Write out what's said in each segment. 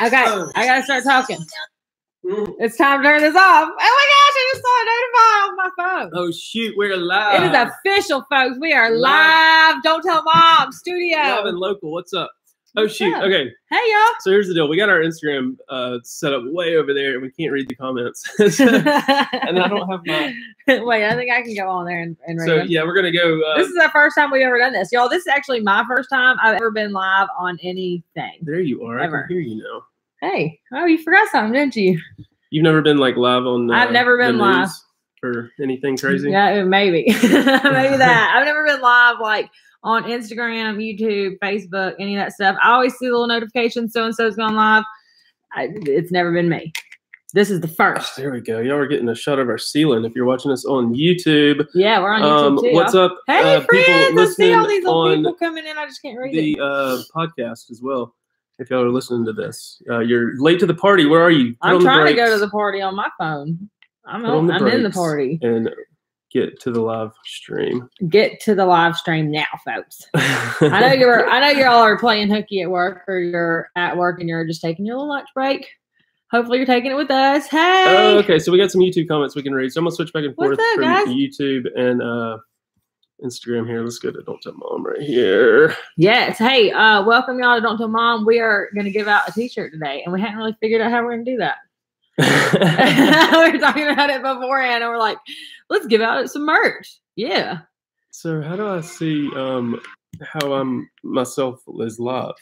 Okay, I gotta start talking. It's time to turn this off. Oh my gosh, I just saw a notify on my phone. Oh shoot, we're live. It is official, folks. We are live. Don't Tell Mom Studio. Live and local. What's up? Oh What's shoot. up? Okay. Hey y'all. So here's the deal. We got our Instagram set up way over there, and we can't read the comments. And I don't have my. Wait, I think I can go on there and read So them. yeah, we're gonna go. This is the first time we've ever done this, y'all. This is actually my first time I've ever been live on anything. There you are. Ever. I can hear you now. Hey, oh, you forgot something, didn't you? You've never been like live on. I've never been the live. news or anything crazy. Yeah, maybe, maybe that. I've never been live like on Instagram, YouTube, Facebook, any of that stuff. I always see little notifications. So and so's gone live. It's never been me. This is the first. There we go. Y'all are getting a shot of our ceiling. If you're watching us on YouTube, Yeah, we're on YouTube too. what's up? Hey, friends! I see all these little on people coming in. I just can't read the it. podcast as well. If y'all are listening to this, you're late to the party. Where are you? I'm trying to go to the party on my phone. I'm in the party. And get to the live stream. Get to the live stream now, folks. I know you're all are playing hooky at work, or you're at work and you're just taking your little lunch break. Hopefully you're taking it with us. Hey. Oh, okay. So we got some YouTube comments we can read. So I'm gonna switch back and forth What's up, from guys? YouTube and Instagram here. Let's go to Don't Tell Mom right here. Yes. Hey, welcome y'all to Don't Tell Mom. We are going to give out a t-shirt today, and we hadn't really figured out how we're going to do that. We were talking about it beforehand, and we're like, let's give out some merch. Yeah. So how do I see how I'm myself is live?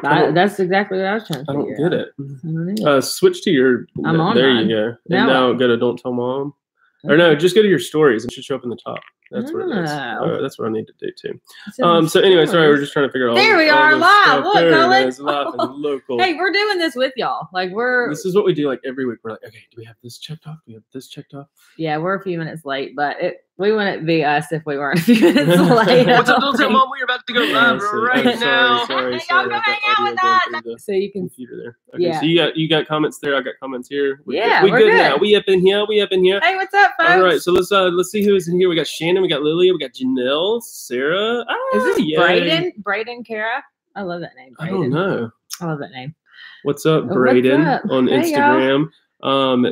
That's exactly what I was trying to I don't figure get out. it. I don't either. Switch to your. I'm on There mine. you go. Now And now go to Don't Tell Mom. Or no, just go to your stories. It should show up in the top. That's what it is. Oh. That's what I need to do too. So anyway, sorry, we're just trying to figure out. There we are, live. Look, there Colin. it is, live and local. Hey, we're doing this with y'all. Like This is what we do like every week. We're like, okay, do we have this checked off? Do we have this checked off? Yeah, we're a few minutes late, but we wouldn't be us if we weren't a few minutes late. What's up, Don't Tell Mom? We're about to go live right now. Sorry, Y'all come hang out with us. So you can. Computer there. Okay, Yeah. so you got comments there. I got comments here. Yeah, we we're good good. now. We up in here. We up in here. Hey, what's up, folks? All right, so let's see who is in here. We got Shannon, we got Lilia, we got Janelle, Sarah. Is this yay. Braden? Braden Kara? I love that name. I Braden. don't know. I love that name. What's up, What's Braden, up? on Hey, Instagram?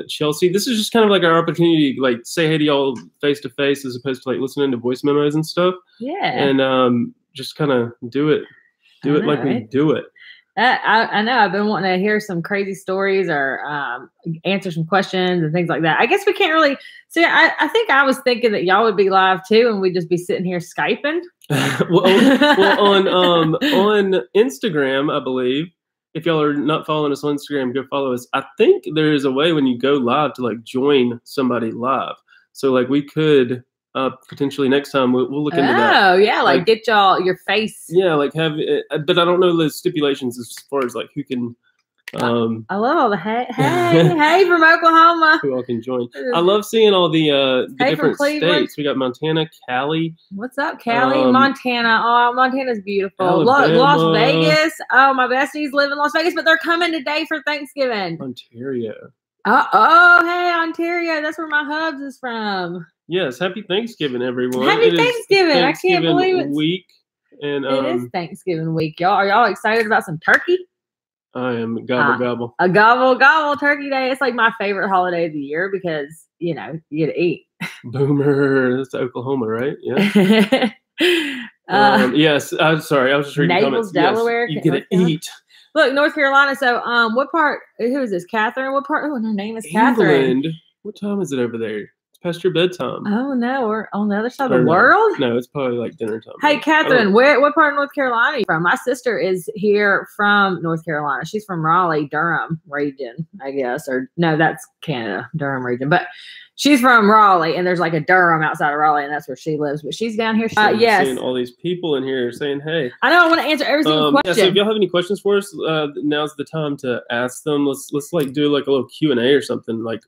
Chelsea, this is just kind of like our opportunity to like say hey to y'all face to face as opposed to like listening to voice memos and stuff. Yeah. And just kind of do it like we do it. I know. I've been wanting to hear some crazy stories or answer some questions and things like that. I guess we can't really see. I think I was thinking that y'all would be live too, and we'd just be sitting here Skyping. well, on Instagram, I believe. If y'all are not following us on Instagram, go follow us. I think there is a way when you go live to like join somebody live. So like we could potentially next time we'll look into that. Oh yeah, like get y'all your face. Yeah, like have it, but I don't know the stipulations as far as like who can. I love all the hey from Oklahoma. Who all can join? I love seeing all the different Cleveland. states. We got Montana, Cali. What's up, Cali? Montana. Oh, Montana's beautiful. Alabama. Las Vegas. Oh, my besties live in Las Vegas, but they're coming today for Thanksgiving. Ontario. Oh, hey, Ontario. That's where my hubs is from. Yes, happy Thanksgiving, everyone. Happy Thanksgiving. I can't believe it. Week. And it is Thanksgiving week, y'all. Are y'all excited about some turkey? I am gobble. A gobble turkey day. It's like my favorite holiday of the year because, you get to eat. Boomer. That's Oklahoma, right? Yeah. Yes. I'm sorry. I was just reading Naples, comments. Delaware. Yes, you get to eat. Look, North Carolina. So, what part? Who is this? Catherine. What part? Oh, her name is Catherine. England. What time is it over there? It's past your bedtime. Oh no, we're on the other side of the world. No, it's probably like dinner time. Hey, Catherine, what part of North Carolina are you from? My sister is here from North Carolina. She's from Raleigh, Durham region, I guess. Or no, that's Canada, Durham region. But she's from Raleigh, and there's like a Durham outside of Raleigh, and that's where she lives. But she's down here. Yes. Seeing all these people in here saying, hey. I know. I want to answer every single question. Yeah, so if y'all have any questions for us, now's the time to ask them. Let's like do like a little Q&A or something. Like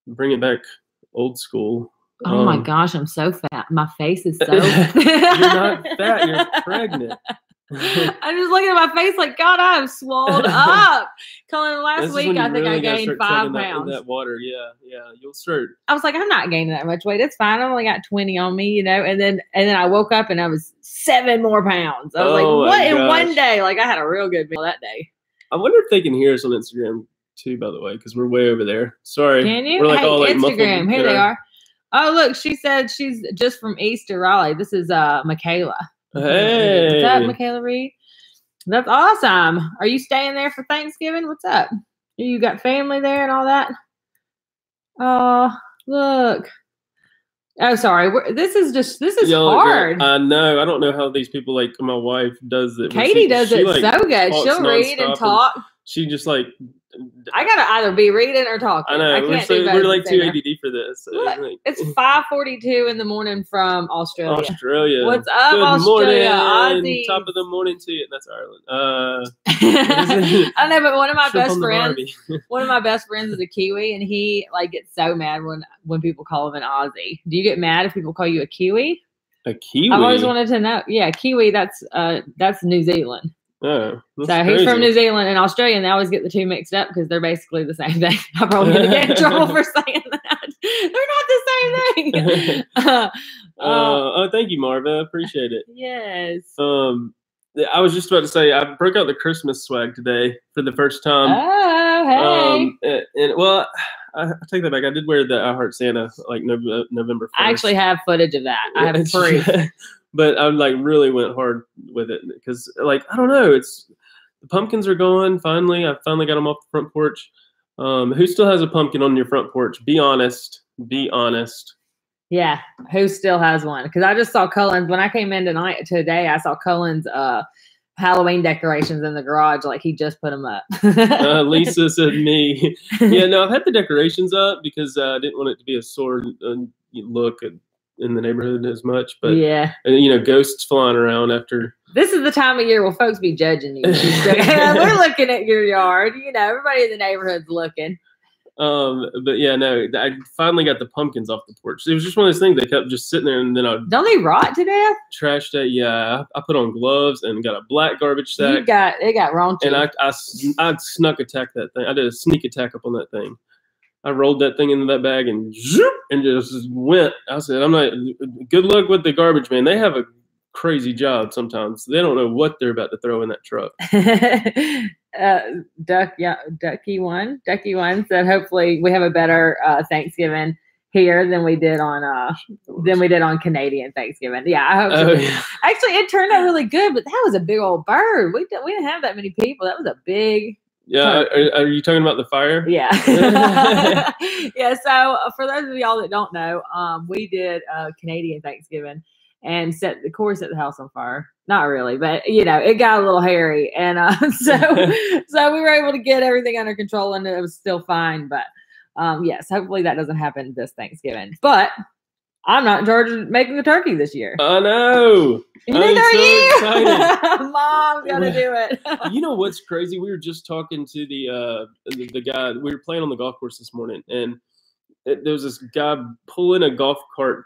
bring it back old school. Oh my gosh, I'm so fat. My face is so You're not fat, you're pregnant. I'm just looking at my face like, God, I have swelled up. Colin, last week I think I gained 5 pounds. That water, yeah, you'll start. I was like, I'm not gaining that much weight. It's fine. I've only got 20 on me, And then I woke up and I was 7 more pounds. I was like, what in one day? Like I had a real good meal that day. I wonder if they can hear us on Instagram too, by the way, because we're way over there. Sorry. Can you? We're like hey, all like Instagram. muffled. Here they are. Oh, look, she said she's just from Easter Raleigh. This is Michaela. Hey. What's up, Michaela Reed? That's awesome. Are you staying there for Thanksgiving? What's up? You got family there and all that? Oh, look. Oh, sorry. This is hard. I know. I don't know how these people, like my wife does it. Katie does it like, so good. She'll read and talk. She just like. I gotta either be reading or talking. I know. We're like too ADD for this. Look, it's 5:42 in the morning from Australia. Australia. What's up, Good Australia? morning. Aussie. Top of the morning to you. That's Ireland. I know, but one of my best friends is a Kiwi, and he like gets so mad when people call him an Aussie. Do you get mad if people call you a Kiwi? A Kiwi. I've always wanted to know. Yeah, Kiwi. That's New Zealand. Oh, so he's from New Zealand and Australia, and they always get the two mixed up because they're basically the same thing. I'm probably going to get in trouble for saying that. They're not the same thing. Oh, thank you, Marva. Appreciate it. Yes. I was just about to say I broke out the Christmas swag today for the first time. Oh, hey. And well, I take that back. I did wear the I Heart Santa like November 1st. I actually have footage of that. I have proof. But I like really went hard with it because like I don't know, it's the pumpkins are gone. Finally, I finally got them off the front porch. Who still has a pumpkin on your front porch? Be honest. Be honest. Yeah, who still has one? Because I just saw Cullen's when I came in today. I saw Cullen's Halloween decorations in the garage. Like he just put them up. Lisa said me. Yeah, no, I've had the decorations up because I didn't want it to be a sore look in the neighborhood as much, but yeah, and ghosts flying around after. This is the time of year where folks be judging you. We're looking at your yard. Everybody in the neighborhood's looking. But yeah, no, I finally got the pumpkins off the porch. It was just one of those things. They kept just sitting there, and then don't they rot to death? Trashed it. Yeah, I put on gloves and got a black garbage sack. It got raunchy. And I snuck attack that thing. I did a sneak attack up on that thing. I rolled that thing into that bag and zoop, and just went. I said, I'm not. Good luck with the garbage man. They have a crazy job sometimes. They don't know what they're about to throw in that truck. Ducky one said, hopefully we have a better Thanksgiving here than we did on Canadian Thanksgiving. Yeah, I hope so. Yeah. Actually, it turned out really good, but that was a big old bird. We didn't have that many people. That was a big. Yeah, are you talking about the fire? Yeah. Yeah, so for those of y'all that don't know, we did Canadian Thanksgiving and set the house on fire. Not really, but it got a little hairy. And so we were able to get everything under control and it was still fine. But yes, hopefully that doesn't happen this Thanksgiving. But I'm not in charge of making the turkey this year. I know. Neither are you. Excited. Mom's gonna do it. You know what's crazy? We were just talking to the guy. We were playing on the golf course this morning, and there was this guy pulling a golf cart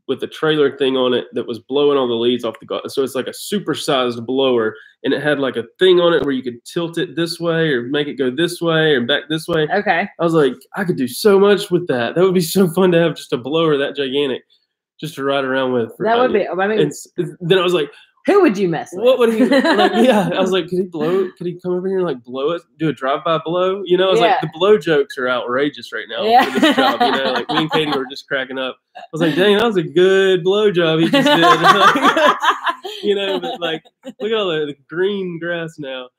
with a trailer thing on it that was blowing all the leaves off the golf. So it's like a supersized blower, and it had like a thing on it where you could tilt it this way or make it go this way or back this way. Okay. I was like, I could do so much with that. That would be so fun to have just a blower that gigantic just to ride around with. That would be. I mean, then I was like, who would you mess with? What would he like? Yeah, I was like, could he come over here and like blow it, do a drive-by blow? I was like, the blow jokes are outrageous right now for this job. Like me and Katie were just cracking up. I was like, dang, that was a good blow job he just did. But like, look at all the green grass now.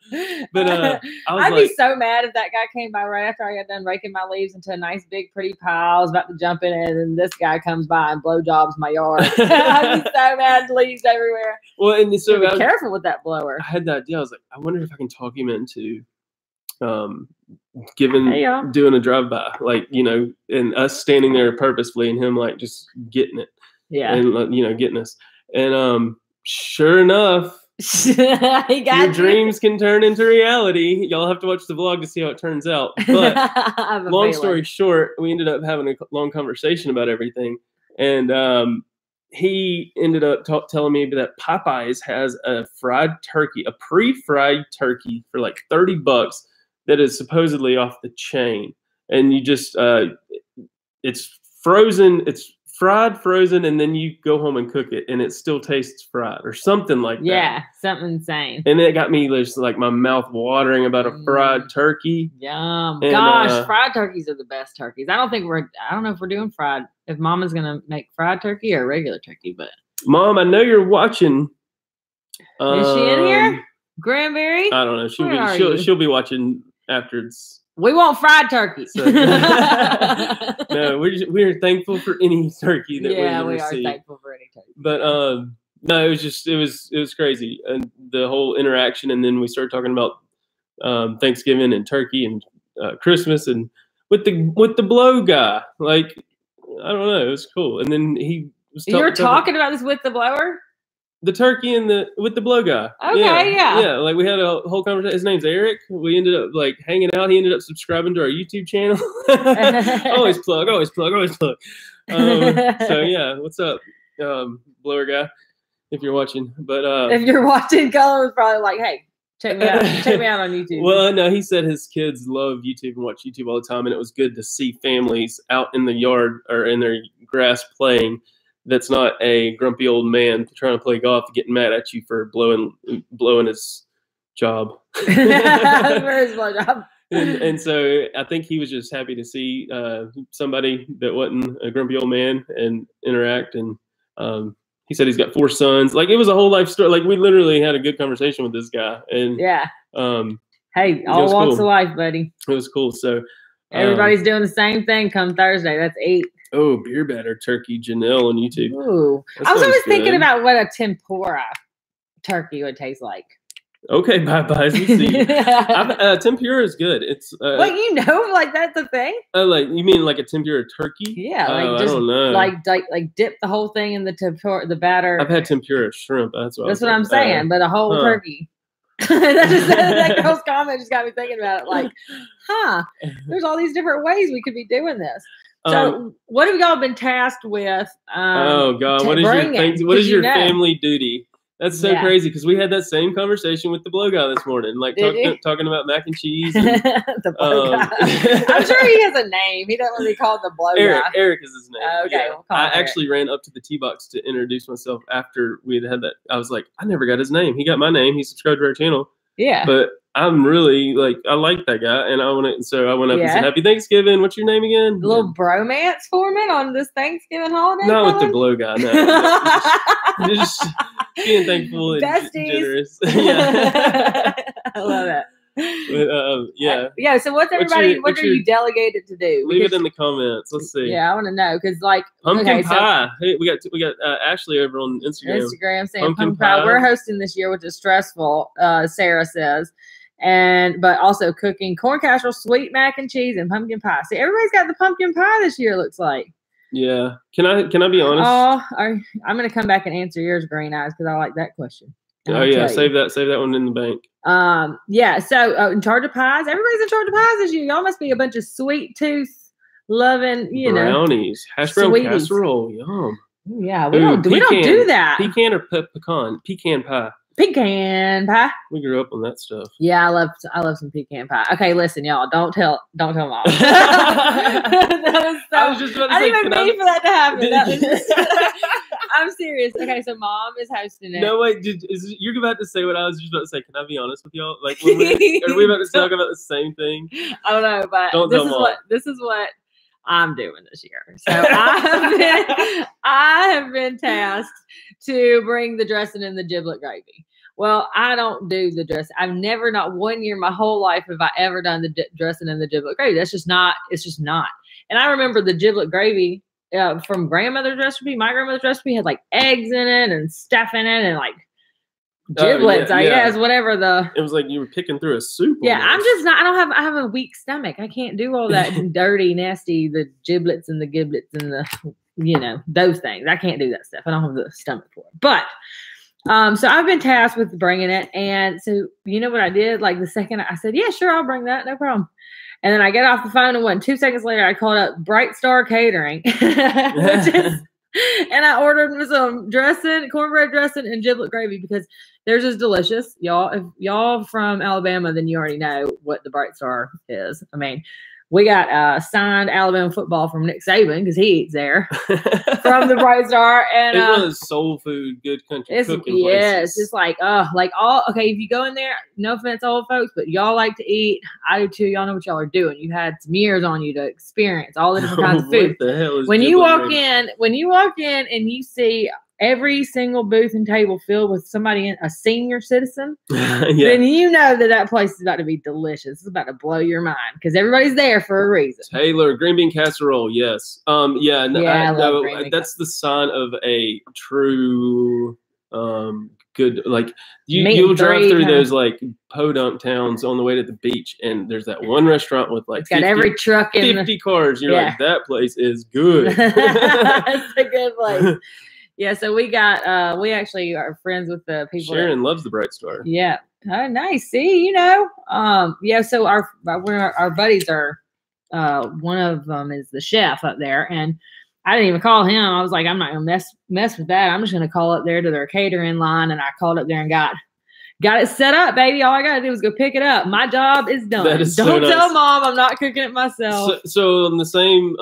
But I'd be so mad if that guy came by right after I got done raking my leaves into a nice big pretty pile. I was about to jump in it, and this guy comes by and blow jobs my yard. I'd be so mad, leaves everywhere. Well, and so be careful with that blower. I had that idea. I was like, I wonder if I can talk him into doing a drive-by, like, and us standing there purposefully and him like just getting it. Yeah. And getting us. And sure enough, your dreams can turn into reality. Y'all have to watch the vlog to see how it turns out. But long story short, we ended up having a long conversation about everything. And he ended up telling me that Popeyes has a fried turkey, a pre-fried turkey for like $30 that is supposedly off the chain. And you just, it's frozen. It's fried, frozen, and then you go home and cook it, and it still tastes fried or something like that. Yeah, something insane. And it got me just like my mouth watering about a fried turkey. Yum. And, Gosh, fried turkeys are the best turkeys. I don't know if we're doing fried, if Mama's going to make fried turkey or regular turkey, but. Mom, I know you're watching. Is she in here? Granberry? I don't know. She'll be watching after it's. We want fried turkey. So, no, we're thankful for any turkey that we are receive. thankful for any turkey. But no, it was crazy, and the whole interaction, and then we started talking about Thanksgiving and turkey and Christmas, and with the blow guy, like I don't know, it was cool. And then he was you're talking about this with the blower. The turkey and with the blow guy. Okay, yeah. Like we had a whole conversation. His name's Eric. We ended up like hanging out. He ended up subscribing to our YouTube channel. always plug. So yeah, what's up, blower guy? If you're watching, but if you're watching, Colin was probably like, "Hey, check me out. Check me out on YouTube." Well, no, he said his kids love YouTube and watch YouTube all the time, and it was good to see families out in the yard or in their grass playing. That's not a grumpy old man trying to play golf, getting mad at you for blowing his job. For his job. And so I think he was just happy to see somebody that wasn't a grumpy old man and interact. And he said he's got 4 sons. Like it was a whole life story. Like we literally had a good conversation with this guy. And yeah. Hey, all walks of life, buddy. It was cool. So everybody's doing the same thing come Thursday. That's 8. Oh, beer batter turkey, Janelle on YouTube. Ooh. I was always thinking about what a tempura turkey would taste like. Okay, bye. Tempura is good. It's like that's the thing. Like you mean like a tempura turkey? Yeah, like just I don't know. Like dip the whole thing in the batter. I've had tempura shrimp. That's what I'm saying. But a whole turkey. that girl's comment just got me thinking about it. Like, there's all these different ways we could be doing this. So, what have y'all been tasked with? Oh God, what is your family duty? That's so crazy because we had that same conversation with the blow guy this morning, like talking about mac and cheese. And, the blow guy. I'm sure he has a name. He doesn't want to be called the blow guy. Eric is his name. Okay, yeah. We'll I actually ran up to the tee box to introduce myself after we had that. I was like, I never got his name. He got my name. He subscribed to our channel. Yeah, but I'm really I like that guy, and I went up and said, "Happy Thanksgiving." What's your name again? A little bromance forming on this Thanksgiving holiday. Not with the blow guy. No, just being thankful and generous. Yeah. I love it. But, yeah. So what are you delegated to do? Leave it in the comments. Let's see. Yeah, I want to know because pumpkin pie. Hey, we got Ashley over on Instagram. Saying pumpkin pie. We're hosting this year, which is stressful. Sarah says, but also cooking corn casserole, sweet mac and cheese, and pumpkin pie. See, everybody's got the pumpkin pie this year. Looks like. Yeah. Can I be honest? Oh, I'm gonna come back and answer yours, Green Eyes, because I like that question. Oh yeah, save that one in the bank. Yeah. So in charge of pies, everybody's in charge of pies this year. Y'all must be a bunch of sweet tooth loving, brownies, hash brown casserole, yum. Yeah, we don't do that. Pecan or pecan? Pecan pie. Pecan pie. We grew up on that stuff. Yeah, I love some pecan pie. Okay, listen, y'all, don't tell Mom. I was just about to say, I didn't even mean for that to happen. I'm serious. Okay, so Mom is hosting it. No, wait, you're about to say what I was just about to say. Can I be honest with y'all? Like, are we about to talk about the same thing? I don't know, but this is what I'm doing this year. So I have been tasked to bring the dressing and the giblet gravy. Well, I don't do the dressing. I've never, not one year in my whole life, have I ever done the dressing and the giblet gravy. It's just not. And I remember the giblet gravy from grandmother's recipe. My grandmother's recipe had like eggs in it and stuff in it and like giblets, I guess, whatever it was like you were picking through a soup. Yeah, almost. I'm just not. I have a weak stomach. I can't do all that dirty, nasty, the giblets and the giblets and the, those things. I can't do that stuff. I don't have the stomach for it. But so I've been tasked with bringing it, and so you know what I did? Like the second I said, yeah, sure, I'll bring that, no problem. And then I get off the phone, and 2 seconds later, I called up Bright Star Catering, and I ordered some dressing, cornbread dressing, and giblet gravy because theirs is delicious, y'all. If y'all from Alabama, then you already know what the Bright Star is. I mean, We got signed Alabama football from Nick Saban because he eats there from the Bright Star. And it's one of those soul food, good country cooking places. It's like if you go in there, no offense, old folks, but y'all like to eat. I do too. Y'all know what y'all are doing. You had some years on you to experience all the different kinds of food. What the hell is when you walk in and you see every single booth and table filled with somebody, a senior citizen, then you know that place is about to be delicious. It's about to blow your mind because everybody's there for a reason. Taylor, green bean casserole, yes. I love green bean that's the sign of a true good, like you'll drive through those like podunk towns on the way to the beach, and there's that one restaurant with like 50, got every truck in 50 cars. You're like, that place is good. That's a good place. Yeah, so we got we actually are friends with the people. Sharon loves the Bright Star. Yeah. Oh, nice. See, so our buddies are one of them is the chef up there, and I didn't even call him. I was like, I'm not gonna mess with that. I'm just gonna call up there to their catering line, and I called up there and got it set up, baby. All I gotta do is go pick it up. My job is done. Don't tell mom I'm not cooking it myself. So on the same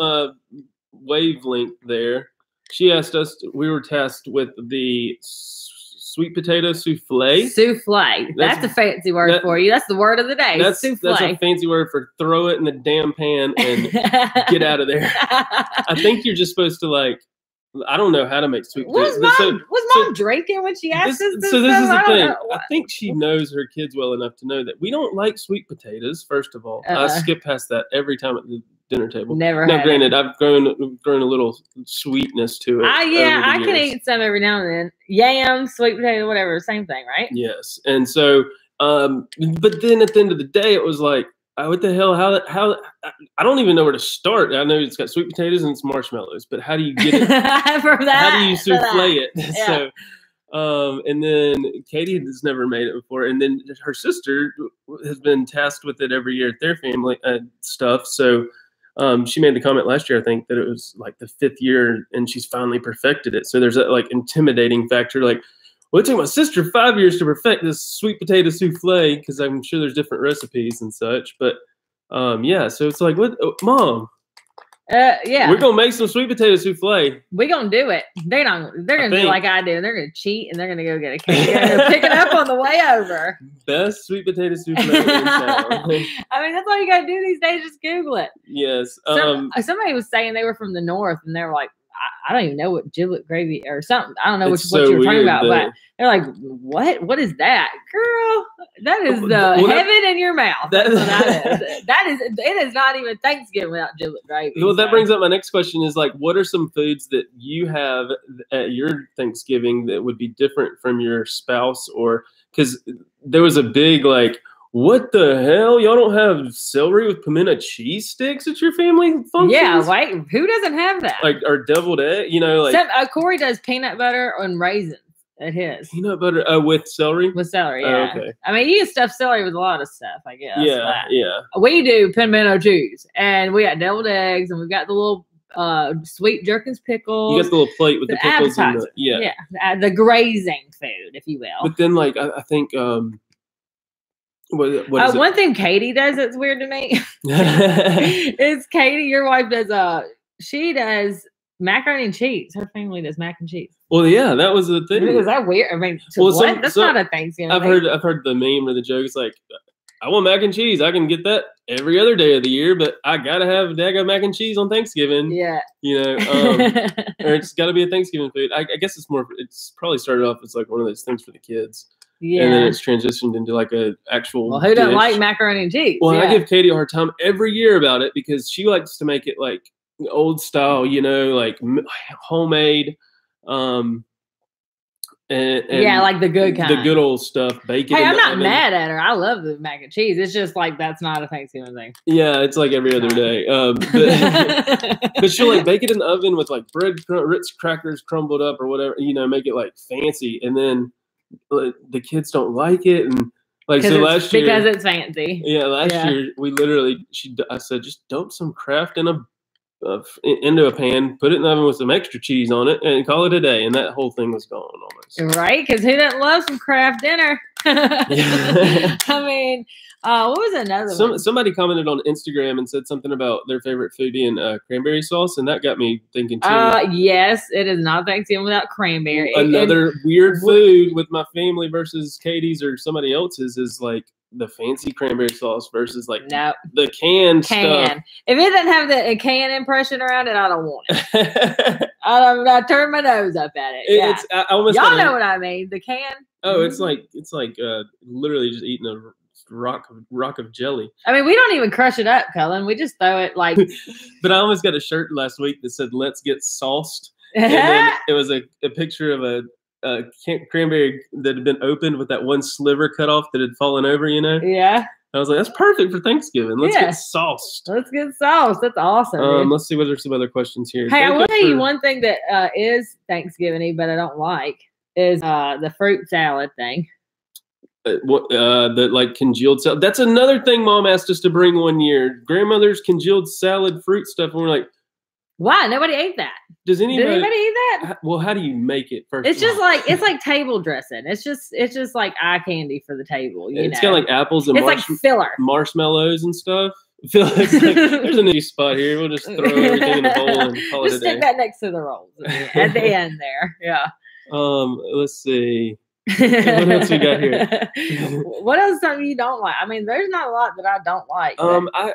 wavelength there. She asked us, we were tasked with the sweet potato souffle. Souffle. That's a fancy word for you. That's the word of the day. Souffle. That's a fancy word for throw it in the damn pan and get out of there. I think you're just supposed to I don't know how to make sweet potatoes. Was mom drinking when she asked us? So this is the thing. I think she knows her kids well enough to know that we don't like sweet potatoes, first of all. I skip past that every time at the dinner table. Never. Now, granted, I've grown a little sweetness to it. I can eat some every now and then. Yam, sweet potato, whatever, same thing, right? Yes, and so, but then at the end of the day, it was like, what the hell? How? I don't even know where to start. I know it's got sweet potatoes and it's marshmallows, but how do you get it? How do you souffle it? Yeah. So, and then Katie has never made it before, and then her sister has been tasked with it every year at their family stuff. So. She made the comment last year, I think, that it was like the 5th year and she's finally perfected it. So there's that intimidating factor. Well, it took my sister 5 years to perfect this sweet potato souffle because I'm sure there's different recipes and such. But so it's like, what, Mom? Yeah. We're going to make some sweet potato souffle. We're going to do it. They're going to do like I do. They're going to cheat and they're going to go get a cake. They're going to pick it up on the way over. Best sweet potato souffle in town. I mean, that's all you got to do these days. Just Google it. Yes. Somebody was saying they were from the north and they were like, I don't even know what giblet gravy or something. I don't know what you were talking about, but they're like, what? What is that? Girl, that is heaven in your mouth. That's what that is. It is not even Thanksgiving without giblet gravy. Well, that brings up my next question is what are some foods that you have at your Thanksgiving that would be different from your spouse because there was a big what the hell? Y'all don't have celery with pimento cheese sticks at your family functions? Yeah, who doesn't have that? Or deviled egg, Corey does peanut butter and raisins at his. Peanut butter with celery? With celery, yeah. Okay. I mean, you can stuff celery with a lot of stuff, I guess. Yeah, yeah. We do pimento cheese, and we got deviled eggs, and we've got the little sweet Jerkins pickles. You got the little plate with the pickles and the grazing food, if you will. But then, I think... What is one thing Katie does that's weird to me is Katie, your wife, she does macaroni and cheese. Her family does mac and cheese. Well, yeah, that was the thing. Is that weird? I mean, that's not a Thanksgiving. I've heard the meme or the joke. It's like, I want mac and cheese. I can get that every other day of the year, but I gotta have daggone mac and cheese on Thanksgiving. Yeah, or it's got to be a Thanksgiving food. I guess it's probably started off as one of those things for the kids. Yeah. And then it's transitioned into an actual Well, who doesn't like macaroni and cheese? Well, I give Katie a hard time every year about it because she likes to make it old style, homemade. And yeah, the good kind. The good old stuff. Bacon. Hey, I'm not mad at her. I love the mac and cheese. It's just that's not a Thanksgiving thing. Yeah, it's every other day. But she'll bake it in the oven with bread, Ritz crackers crumbled up or whatever, make it fancy. And then the kids don't like it, and so last year because it's fancy. Yeah, last year we literally I said just dump some Kraft in a into a pan, put it in the oven with some extra cheese on it, and call it a day. And that whole thing was gone almost. Right? Because who doesn't love some Kraft dinner? I mean, what was another one? Somebody commented on Instagram and said something about their favorite food being cranberry sauce, and that got me thinking too. Yes, it is not Thanksgiving without cranberry. Another weird food with my family versus Katie's or somebody else's is like the fancy cranberry sauce versus like the canned stuff. If it doesn't have the can impression around it, I don't want it. I turn my nose up at it. It's y'all know what I mean. The can. Oh, it's like literally just eating a rock of jelly. I mean, we don't even crush it up, Cullen. We just throw it like. But I almost got a shirt last week that said "Let's get sauced," and then it was a picture of a cranberry that had been opened with that one sliver cut off that had fallen over. Yeah. I was like, that's perfect for Thanksgiving. Let's get sauced. Let's get sauced. That's awesome. Let's see what there's some other questions here. Hey, I will tell you one thing that is Thanksgiving-y, but I don't like is the fruit salad thing. The like congealed salad. That's another thing Mom asked us to bring one year. Grandmother's congealed salad fruit stuff. And we're like, why? Nobody ate that. Did anybody eat that? Well, how do you make it first? It's just like table dressing. It's just like eye candy for the table. It's got like apples and like filler, marshmallows and stuff. Like, there's a new spot here. We'll just throw everything in a bowl and call it a day. Just stick that next to the rolls at the end there. Yeah. Let's see. What else we got here? What else something you don't like? I mean, there's not a lot that I don't like. I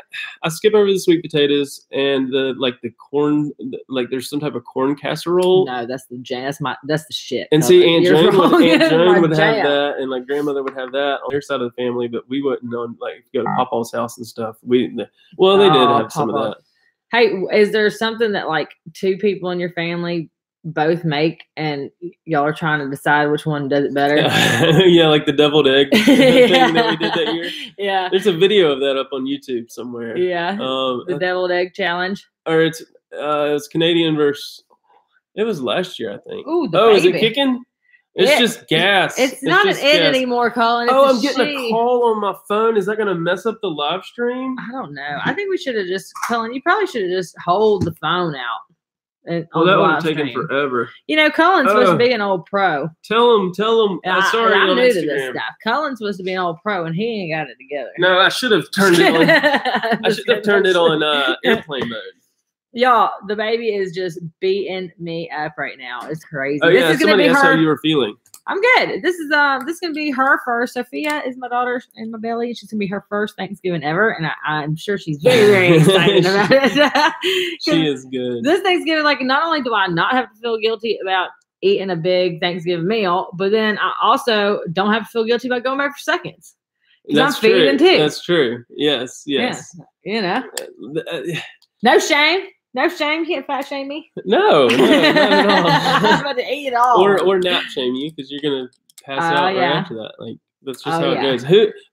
skip over the sweet potatoes and the corn. Like there's some type of corn casserole. No, that's the jam. That's the shit. And see, Aunt Joan would have that, and like grandmother would have that on their side of the family, but we wouldn't on like go to Papa's house and stuff. They did have some of that. Hey, is there something that like two people in your family both make and y'all are trying to decide which one does it better? Yeah, like the deviled egg thing that we did that year. Yeah, there's a video of that up on YouTube somewhere. Yeah, the deviled egg challenge. Or it's Canadian versus. It was last year, I think. Ooh, baby. Is it kicking? It's just gas. It's not an it anymore, Colin. I'm getting a call on my phone. Is that going to mess up the live stream? I don't know. I think we should have just, Colin, you probably should have just hold the phone out. That would have taken forever. Cullen's supposed to be an old pro. Tell him. Sorry, I'm new to this stuff. Cullen's supposed to be an old pro, and he ain't got it together. No, I should have turned it on. I should have turned it on airplane mode. Y'all, the baby is just beating me up right now. It's crazy. Oh yeah, somebody asked how you were feeling. I'm good. This is gonna be her first. Sophia is my daughter in my belly. She's gonna be her first Thanksgiving ever, and I'm sure she's very, very excited about it. She is good. This Thanksgiving, like, not only do I not have to feel guilty about eating a big Thanksgiving meal, but then I also don't have to feel guilty about going back for seconds. That's true. I'm feeding too. That's true. Yes. Yeah, no shame. No shame. You can't fat shame me. No, not at all. I'm about to eat it all. Or nap shame you because you're gonna pass out right after that. Like that's just how it goes.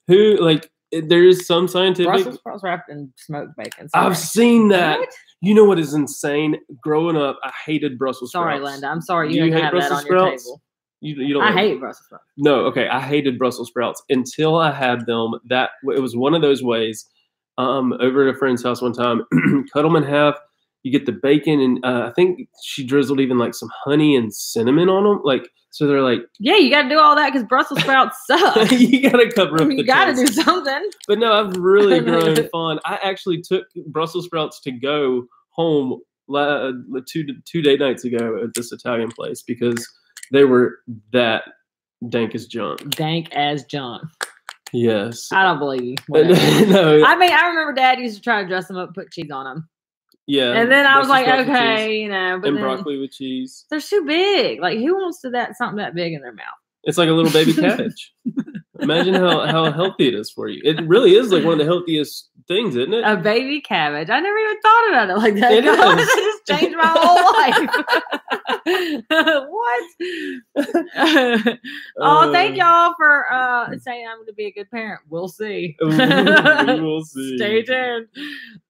Who like there is some scientific Brussels sprouts wrapped in smoked bacon. I've seen that. What? You know what is insane? Growing up, I hated Brussels sprouts. Sorry, Linda. I'm sorry you didn't have that on your table. You don't. I hate Brussels sprouts. No, okay. I hated Brussels sprouts until I had them. It was one of those ways. Over at a friend's house one time, cut them in half. You get the bacon, and I think she drizzled even like some honey and cinnamon on them. Like, so they're like, yeah, you got to do all that because Brussels sprouts suck. You got to cover up the You got to do something. But no, I've really grown fond. I actually took Brussels sprouts to go home 2 date nights ago at this Italian place because they were that dank as junk. Dank as junk. Yes. I don't believe you. No. I mean, I remember Dad used to try to dress them up, put cheese on them. Yeah. And then I was like, okay, but and broccoli with cheese. They're too big. Like, who wants something that big in their mouth? It's like a little baby cabbage. Imagine how healthy it is for you. It really is like one of the healthiest things, isn't it? A baby cabbage. I never even thought about it like that. It is. It just changed my whole life. What? Thank y'all for saying I'm going to be a good parent. We'll see. We will see. Stay tuned.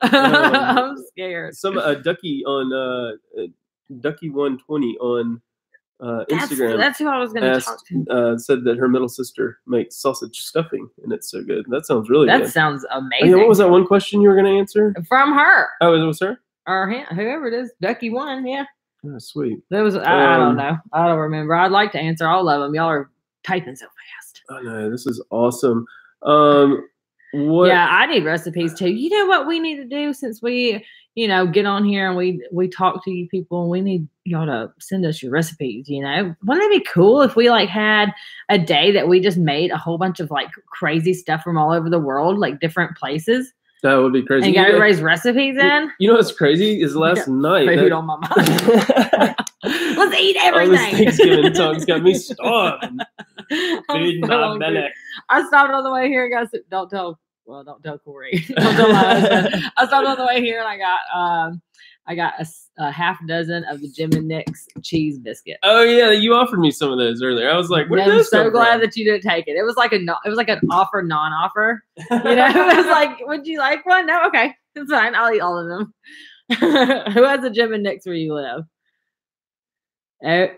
I'm scared. Some Ducky on Ducky120 on Instagram. That's who I was going to talk to. Said that her middle sister makes sausage stuffing, and it's so good. That sounds really good. That sounds amazing. What was that one question you were going to answer? From her. Oh, it was her? or whoever it is. Ducky won. Yeah. Oh, sweet. That was. I don't know. I don't remember. I'd like to answer all of them. Y'all are typing so fast. Oh no, this is awesome. What? Yeah, I need recipes too. You know what we need to do since we, get on here and we talk to you people, and we need y'all to send us your recipes. Wouldn't it be cool if we had a day that we just made a whole bunch of crazy stuff from all over the world, different places? That would be crazy. And got everybody's recipes in. You know what's crazy is last night. Food on my mind. Let's eat everything. All this Thanksgiving talk's got me starving. Food in my belly. I stopped on the way here and got. Don't tell Corey. Don't tell my husband. I stopped on the way here and I got a half dozen of the Jim and Nick's cheese biscuit. Oh yeah, you offered me some of those earlier. I was like, where did I'm so glad that you didn't take it. It was like an offer, non-offer. It was like, would you like one? No, okay, it's fine. I'll eat all of them. Who has a Jim and Nick's where you live? Oh,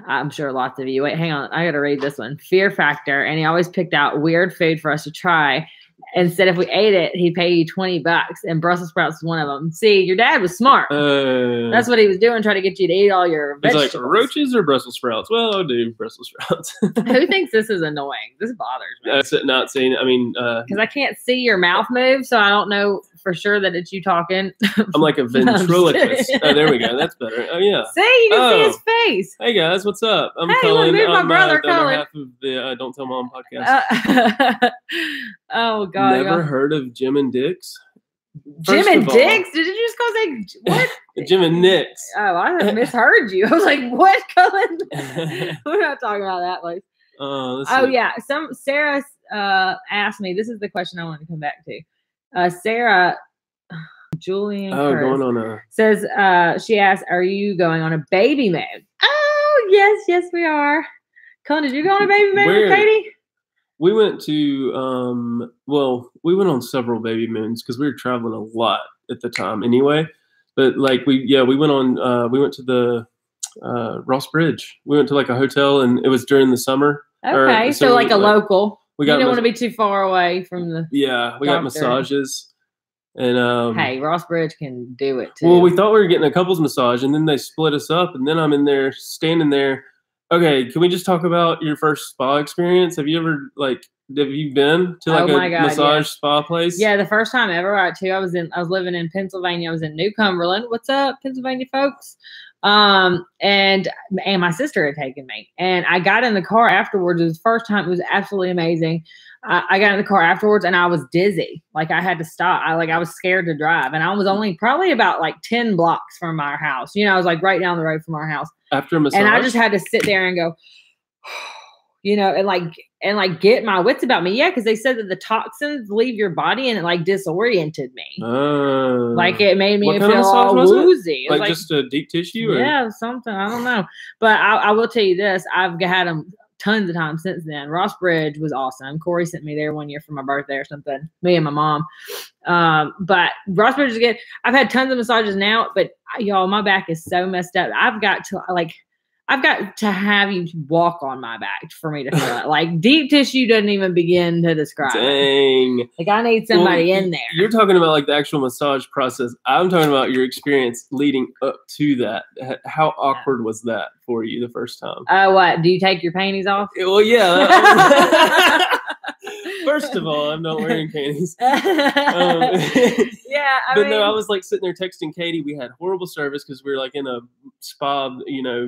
I'm sure lots of you. Wait, hang on. I got to read this one. Fear Factor, and he always picked out weird food for us to try. And said if we ate it, he'd pay you $20, and Brussels sprouts was one of them. See, your dad was smart. That's what he was doing, trying to get you to eat all your vegetables. He's like, roaches or Brussels sprouts? Well, I'll do Brussels sprouts. Who thinks this is annoying? This bothers me. That's not saying. I mean, because I can't see your mouth move, so I don't know for sure that it's you talking. I'm like a ventriloquist. Oh, there we go. That's better. Oh yeah. See, you can see his face. Hey guys, what's up? I'm Cullen. I'm my brother, Cullen. Half of the Don't Tell Mom podcast. Oh God! Never heard of Jim and Dick's? Jim and Dick's? Did you just go say what? Jim and Nick's. Oh, I misheard you. I was like, what, Cullen? We're not talking about that place. Yeah. Sarah asked me. This is the question I want to come back to. Sarah Julian going on a says she asked, "Are you going on a baby moon?" Oh yes, we are. Cullen, did you go on a baby moon with Katie? We went to we went on several baby moons because we were traveling a lot at the time anyway. But we went on we went to the Ross Bridge. We went to a hotel, and it was during the summer. Okay, so a local. You don't want to be too far away from the. Yeah, we got massages, and hey, Ross Bridge can do it too. Well, we thought we were getting a couples massage, and then they split us up, and then I'm in there standing there. Okay, can we just talk about your first spa experience? Have you ever have you been to massage spa place? Yeah, the first time ever. I was living in Pennsylvania. I was in New Cumberland. What's up, Pennsylvania folks? And my sister had taken me, and I got in the car afterwards. It was the first time. It was absolutely amazing. I got in the car afterwards, and I was dizzy. I had to stop. I was scared to drive, and I was only probably about 10 blocks from our house. I was right down the road from our house. After a massage, and I just had to sit there and go, and get my wits about me. Yeah, because they said that the toxins leave your body, and it disoriented me. It made me feel all woozy. Like just a deep tissue? Yeah, something. I don't know. But I will tell you this. I've had them tons of times since then. Ross Bridge was awesome. Corey sent me there one year for my birthday or something. Me and my mom. But Ross Bridge is good. I've had tons of massages now, but y'all, my back is so messed up. I've got to have you walk on my back for me to feel it. Deep tissue doesn't even begin to describe. Dang. It. I need somebody in there. You're talking about the actual massage process. I'm talking about your experience leading up to that. How awkward was that for you the first time? What? Do you take your panties off? Well, yeah. First of all, I'm not wearing panties. Yeah, I was sitting there texting Katie. We had horrible service because we were in a spa,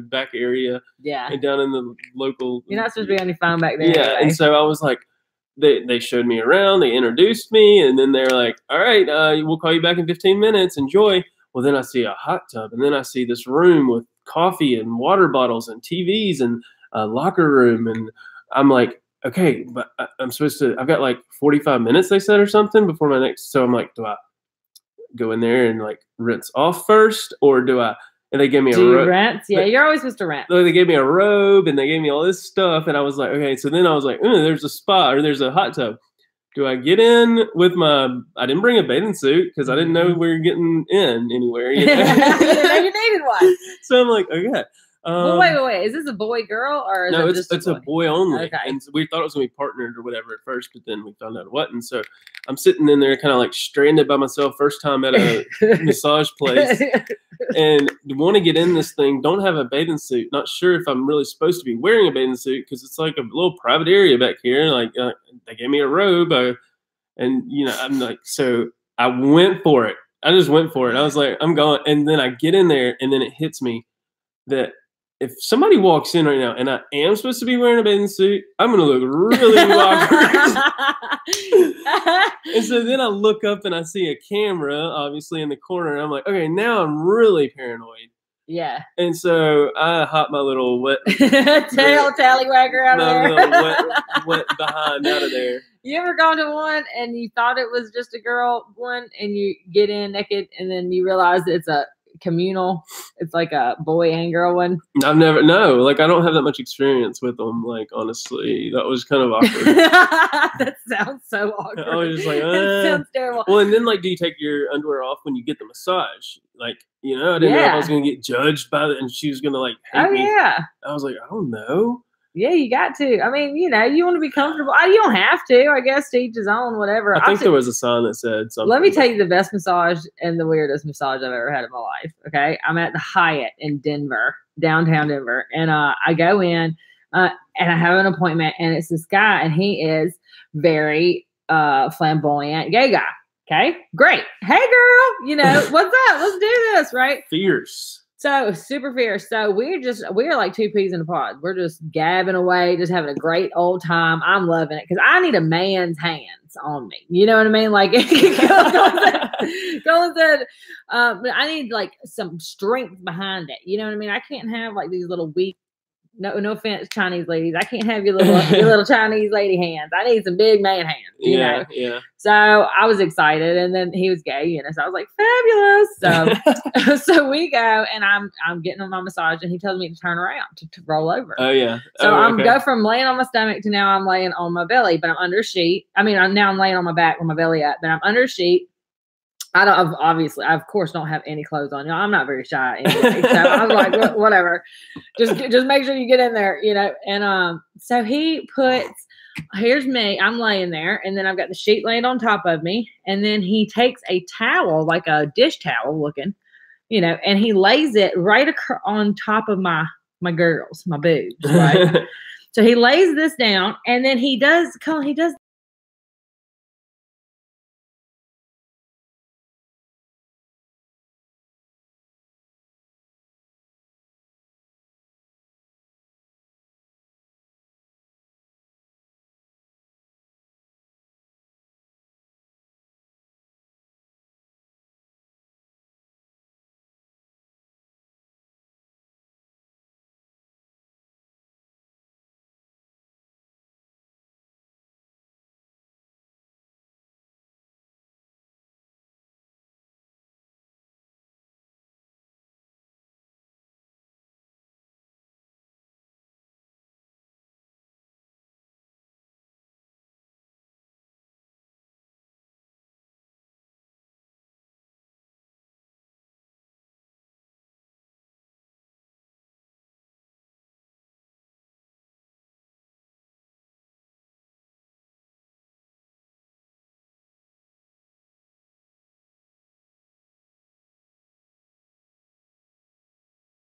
back area. Yeah. And down in the local. You're not supposed to be on your phone back there. Yeah, anyway. And so I was like, they showed me around. They introduced me, and then they're like, "All right, we'll call you back in 15 minutes. Enjoy." Well, then I see a hot tub, and then I see this room with coffee and water bottles and TVs and a locker room, and I'm like, okay, but I've got 45 minutes, they said, or something before my next. So I'm like, do I go in there and rinse off first, or do I? And they gave me a robe. Rinse? Yeah, you're always supposed to rinse. So they gave me a robe, and they gave me all this stuff, and I was like, okay. So then I was like, there's a spa, or there's a hot tub. Do I get in with I didn't bring a bathing suit because I didn't know we were getting in anywhere. You didn't know you needed one. So I'm like, okay. Well, wait. Is this a boy girl or is No, it just it's a boy only. Okay. And we thought it was gonna be partnered or whatever at first, but then we found out it wasn't. So I'm sitting in there kind of like stranded by myself, first time at a massage place, and want to get in this thing. Don't have a bathing suit. Not sure if I'm really supposed to be wearing a bathing suit because it's like a little private area back here. Like they gave me a robe, and I'm like, so I went for it. I just went for it. I was like, I'm going, and then I get in there, and then it hits me that if somebody walks in right now and I am supposed to be wearing a bathing suit, I'm going to look really awkward. And so then I look up and I see a camera, obviously, in the corner. And I'm like, okay, now I'm really paranoid. Yeah. And so I hop my little wet tallywagger out of there. Little wet behind out of there. You ever gone to one and you thought it was just a girl one and you get in naked and then you realize it's a communal, it's like a boy and girl one? I've never, no, like I don't have that much experience with them. Like, honestly, that was kind of awkward. That sounds so awkward. I was just like, That sounds terrible. Well, and then like, do you take your underwear off when you get the massage? Like, I didn't know if I was going to get judged by it and she was going to like hate me. Yeah. I was like, I don't know. Yeah, you got to. I mean, you want to be comfortable. You don't have to. I guess to each his own, whatever. I think there was a sign that said something. Let me tell you the best massage and the weirdest massage I've ever had in my life. Okay. I'm at the Hyatt in Denver, downtown Denver. And I go in and I have an appointment and it's this guy and he is very flamboyant gay guy. Okay, great. Hey girl, what's up? Let's do this, right? Fierce. So super fierce. So we're like two peas in a pod. We're just gabbing away, just having a great old time. I'm loving it because I need a man's hands on me. You know what I mean? Like Colin said, I need like some strength behind it. You know what I mean? I can't have like these little weak. No offense, Chinese ladies. I can't have your little Chinese lady hands. I need some big man hands. You know? Yeah. So I was excited, and then he was gay, so I was like, fabulous. So we go, and I'm getting on my massage, and he tells me to turn around to roll over. Oh yeah. So I'm go from laying on my stomach to now I'm laying on my belly, but I'm under sheet. I mean, I'm laying on my back with my belly up, but I'm under sheet. I of course don't have any clothes on. I'm not very shy anyway. So I was like, whatever. Just make sure you get in there, And so he puts, here's me. I'm laying there, and then I've got the sheet laying on top of me, and then he takes a towel, like a dish towel looking, and he lays it right on top of my girls, my boobs, right? So he lays this down, and then he does.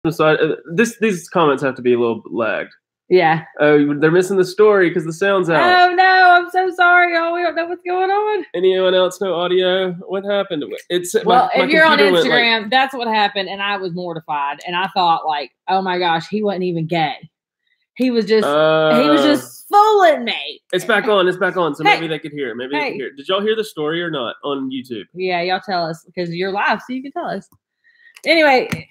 So these comments have to be a little lagged. Yeah. Oh, they're missing the story because the sound's out. Oh no, I'm so sorry. Oh, we don't know what's going on. Anyone else know audio? What happened? It's if you're on Instagram, that's what happened, and I was mortified, and I thought like, oh my gosh, he wasn't even gay. He was just fooling me. It's back on. So maybe they could hear it. They could hear it. Did y'all hear the story or not on YouTube? Yeah, y'all tell us because you're live, so you can tell us. Anyway.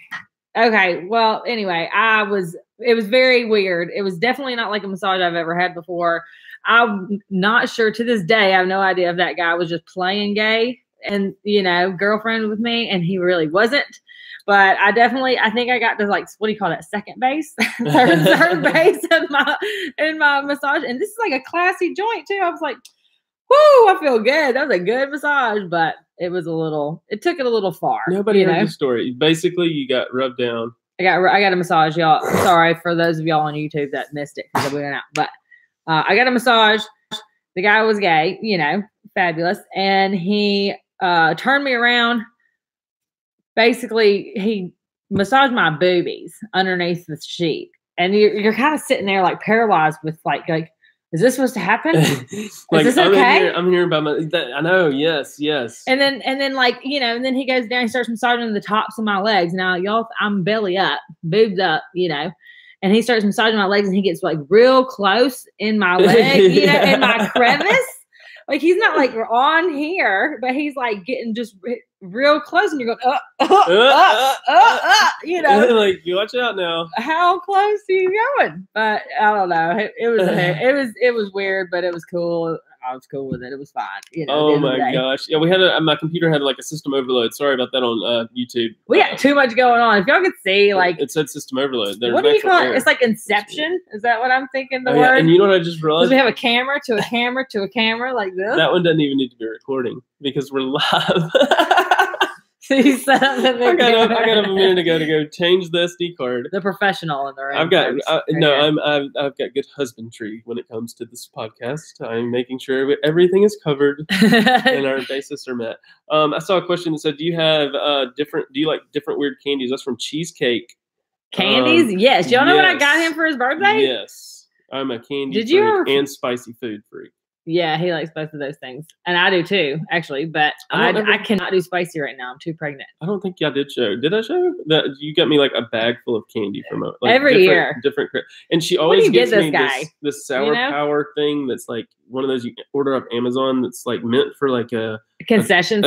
Okay. Well, anyway, it was very weird. It was definitely not like a massage I've ever had before. I'm not sure to this day. I have no idea if that guy was just playing gay and, girlfriend with me, and he really wasn't. But I think I got to like, what do you call that? Second base, third base in my massage. And this is like a classy joint too. I was like, whoo, I feel good. That was a good massage, but it took it a little far. Nobody heard the story. Basically, you got rubbed down I got a massage, y'all. I'm sorry for those of y'all on YouTube that missed it because we went out. But I got a massage. The guy was gay, you know, fabulous. And he turned me around. Basically, he massaged my boobies underneath the sheet. And you're kind of sitting there like paralyzed with like, is this supposed to happen? Like, is this okay? I'm here about I know. Yes. And then like, you know, and then he goes down, he starts massaging the tops of my legs. Now, y'all, I'm belly up, boobs up, you know, and he starts massaging my legs and he gets like real close in my leg, you know, in my crevice. Like he's not like on here, but he's like getting just real close, and you're going you know, like you watch out now. How close are you going? But I don't know. It was weird, but it was cool. I was cool with it. It was fine. You know. Oh my gosh! Yeah, we had my computer had like a system overload. Sorry about that on YouTube. We got too much going on. If y'all could see, like it said system overload. What do you call it? It's like Inception. Is that what I'm thinking? The word. Yeah. And you know what I just realized? We have a camera to a camera to a camera like this. That one doesn't even need to be recording because we're live. So you set up the I got up a minute ago to go change the SD card. The professional in the room. I've got I've got good husbandry when it comes to this podcast. I'm making sure everything is covered and our bases are met. I saw a question that said, "Do you have Do you like different weird candies?" That's from Cheesecake. Candies? Yes. Y'all know what I got him for his birthday? Yes. I'm a candy freak and spicy food freak. Yeah, he likes both of those things. And I do too, actually. But I cannot do spicy right now. I'm too pregnant. I don't think y'all did show. Did I show? That you got me like a bag full of candy from like every year. Different. And she always gives me this sour power thing that's like one of those you order off Amazon that's like meant for like a concession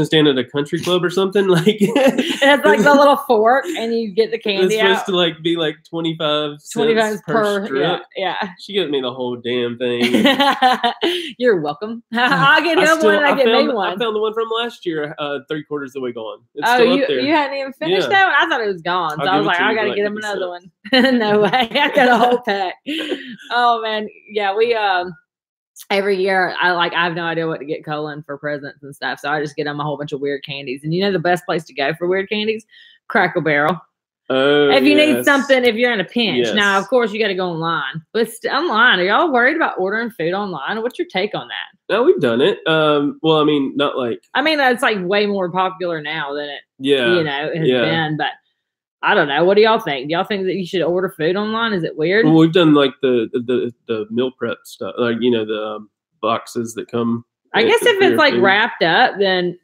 stand at a country club or something. Like it's like the little fork and you get the candy. It's supposed to like be like 25 cents per strip. Yeah. She gave me the whole damn thing. You're welcome. I'll get him one and I get me one. I found the one from last year, 3/4 of the way gone. It's still up there. You hadn't even finished that one? I thought it was gone. So I was like, I gotta get him another one. No way. I got a whole pack. Oh man. Yeah, we every year I have no idea what to get Colin for presents and stuff. So I just get him a whole bunch of weird candies. And you know the best place to go for weird candies? Cracker Barrel. Oh, if you need something, if you're in a pinch. Yes. Now, of course, you got to go online. But online, are y'all worried about ordering food online? What's your take on that? No, we've done it. Well, I mean, not like. I mean, it's like way more popular now than it, has been. But I don't know. What do y'all think? Do y'all think that you should order food online? Is it weird? Well, we've done like the meal prep stuff, like the boxes that come. I guess if it's like wrapped up, then